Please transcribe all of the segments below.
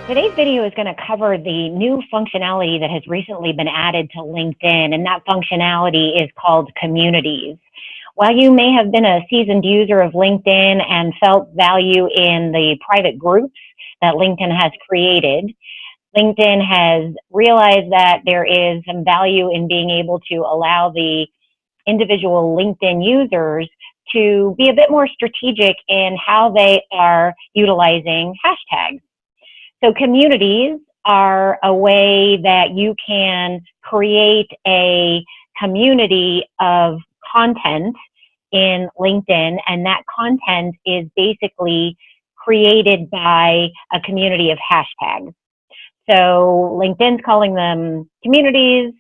Today's video is going to cover the new functionality that has recently been added to LinkedIn, and that functionality is called communities. While you may have been a seasoned user of LinkedIn and felt value in the private groups that LinkedIn has created, LinkedIn has realized that there is some value in being able to allow the individual LinkedIn users to be a bit more strategic in how they are utilizing hashtags. So communities are a way that you can create a community of content in LinkedIn, and that content is basically created by a community of hashtags. So LinkedIn's calling them communities.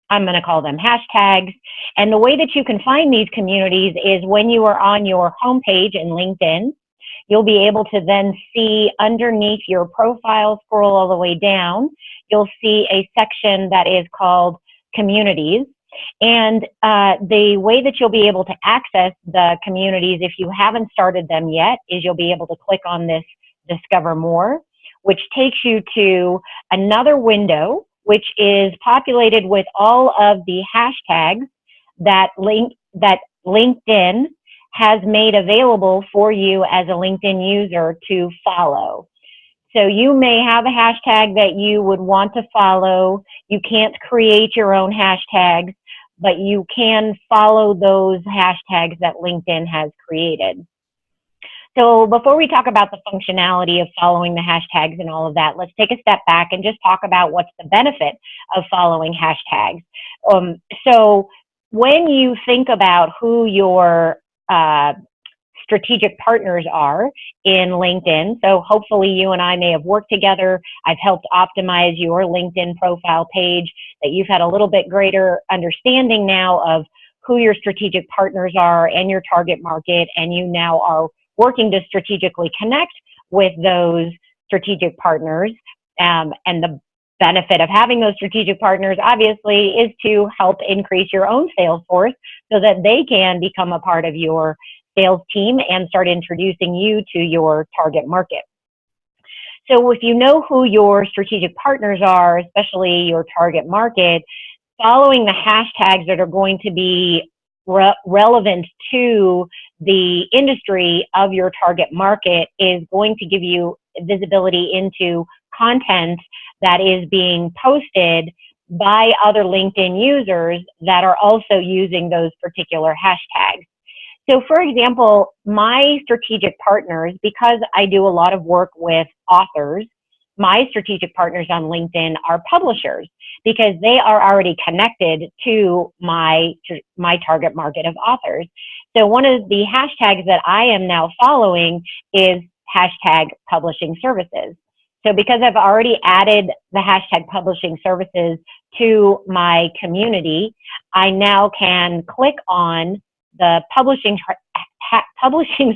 I'm going to call them hashtags. And the way that you can find these communities is when you are on your homepage in LinkedIn, you'll be able to then see underneath your profile, scroll all the way down, you'll see a section that is called communities. And the way that you'll be able to access the communities, if you haven't started them yet, is you'll be able to click on this Discover More, which takes you to another window, which is populated with all of the hashtags that LinkedIn has made available for you as a LinkedIn user to follow. So you may have a hashtag that you would want to follow. You can't create your own hashtags, but you can follow those hashtags that LinkedIn has created. So before we talk about the functionality of following the hashtags and all of that, let's take a step back and just talk about what's the benefit of following hashtags. So when you think about who your strategic partners are in LinkedIn, so hopefully you and I may have worked together. I've helped optimize your LinkedIn profile page, that you've had a little bit greater understanding now of who your strategic partners are and your target market, and you now are working to strategically connect with those strategic partners. And the benefit of having those strategic partners, obviously, is to help increase your own sales force so that they can become a part of your sales team and start introducing you to your target market. So if you know who your strategic partners are, especially your target market, following the hashtags that are going to be relevant to the industry of your target market is going to give you visibility into content that is being posted by other LinkedIn users that are also using those particular hashtags. So for example, my strategic partners, because I do a lot of work with authors, my strategic partners on LinkedIn are publishers, because they are already connected to my target market of authors. So one of the hashtags that I am now following is hashtag publishing services. So because I've already added the hashtag publishing services to my community, I now can click on the publishing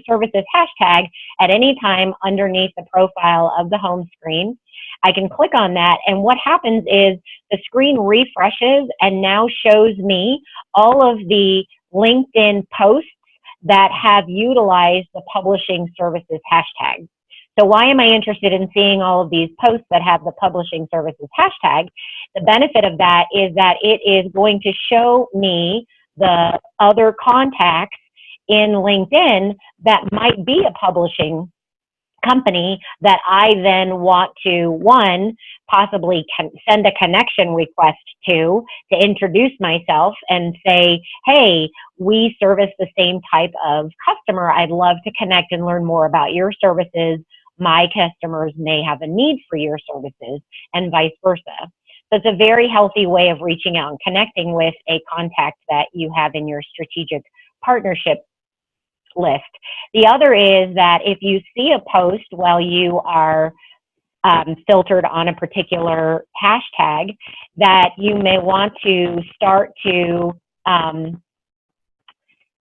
services hashtag at any time underneath the profile of the home screen. I can click on that, and what happens is the screen refreshes and now shows me all of the LinkedIn posts that have utilized the publishing services hashtag. So why am I interested in seeing all of these posts that have the publishing services hashtag? The benefit of that is that it is going to show me the other contacts in LinkedIn that might be a publishing company that I then want to, one, possibly send a connection request to introduce myself and say, hey, we service the same type of customer. I'd love to connect and learn more about your services. My customers may have a need for your services, and vice versa. So it's a very healthy way of reaching out and connecting with a contact that you have in your strategic partnership list. The other is that if you see a post while you are filtered on a particular hashtag, that you may want to start to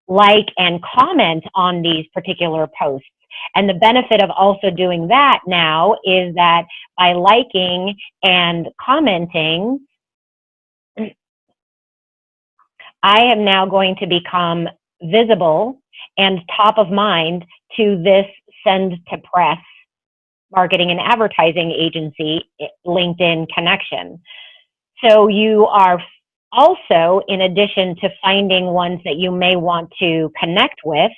like and comment on these particular posts. And the benefit of also doing that now is that by liking and commenting, I am now going to become visible and top of mind to this send to press marketing and advertising agency LinkedIn connection. So you are also, in addition to finding ones that you may want to connect with,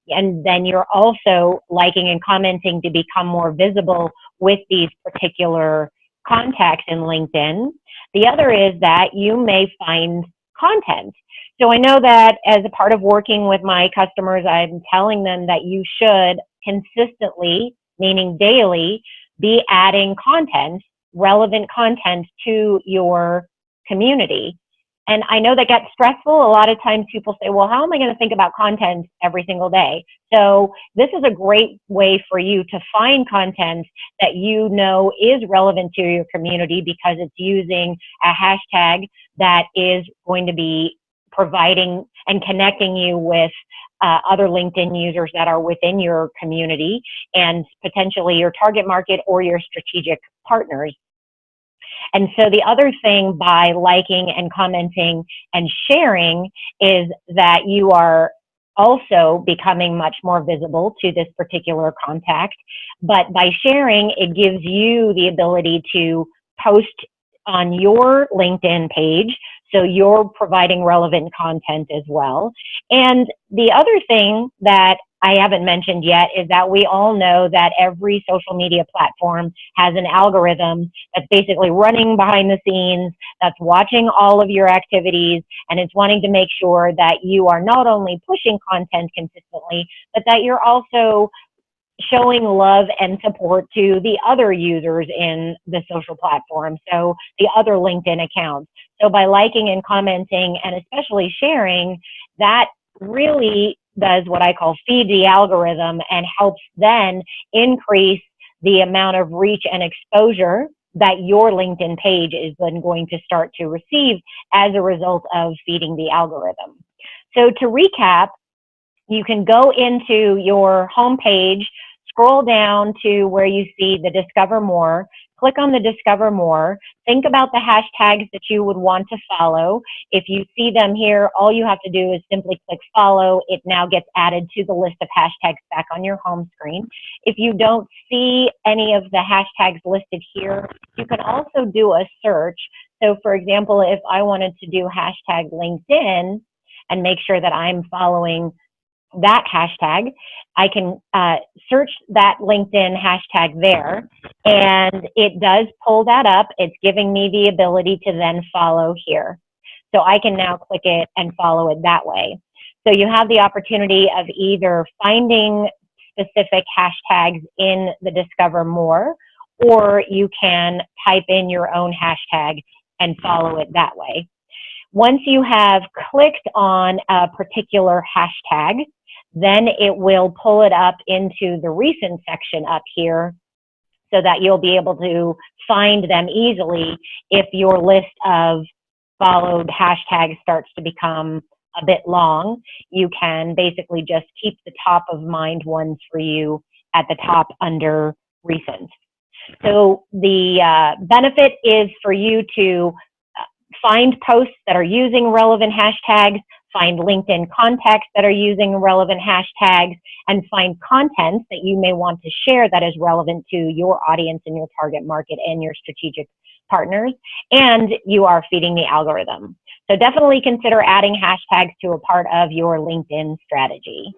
and then you're also liking and commenting to become more visible with these particular contacts in LinkedIn. The other is that you may find content. So I know that as a part of working with my customers, I'm telling them that you should consistently, meaning daily, be adding content, relevant content to your community. And I know that gets stressful. A lot of times people say, well, how am I going to think about content every single day? So this is a great way for you to find content that you know is relevant to your community because it's using a hashtag that is going to be providing and connecting you with other LinkedIn users that are within your community and potentially your target market or your strategic partners. And so the other thing by liking and commenting and sharing is that you are also becoming much more visible to this particular contact. But by sharing, it gives you the ability to post on your LinkedIn page. So you're providing relevant content as well. And the other thing that I haven't mentioned yet is that we all know that every social media platform has an algorithm that's basically running behind the scenes, that's watching all of your activities, and it's wanting to make sure that you are not only pushing content consistently, but that you're also showing love and support to the other users in the social platform, so the other LinkedIn accounts. So by liking and commenting and especially sharing, that really does what I call feed the algorithm and helps then increase the amount of reach and exposure that your LinkedIn page is then going to start to receive as a result of feeding the algorithm. So to recap, you can go into your homepage, scroll down to where you see the Discover More, click on the Discover More, think about the hashtags that you would want to follow. If you see them here, all you have to do is simply click follow. It now gets added to the list of hashtags back on your home screen. If you don't see any of the hashtags listed here, you can also do a search. So for example, if I wanted to do hashtag LinkedIn and make sure that I'm following that hashtag, I can search that LinkedIn hashtag there, and it does pull that up. It's giving me the ability to then follow here. So I can now click it and follow it that way. So you have the opportunity of either finding specific hashtags in the Discover More, or you can type in your own hashtag and follow it that way. Once you have clicked on a particular hashtag, then it will pull it up into the recent section up here so that you'll be able to find them easily if your list of followed hashtags starts to become a bit long. You can basically just keep the top of mind ones for you at the top under recent. So the benefit is for you to find posts that are using relevant hashtags, find LinkedIn contacts that are using relevant hashtags, and find content that you may want to share that is relevant to your audience and your target market and your strategic partners, and you are feeding the algorithm. So definitely consider adding hashtags to a part of your LinkedIn strategy.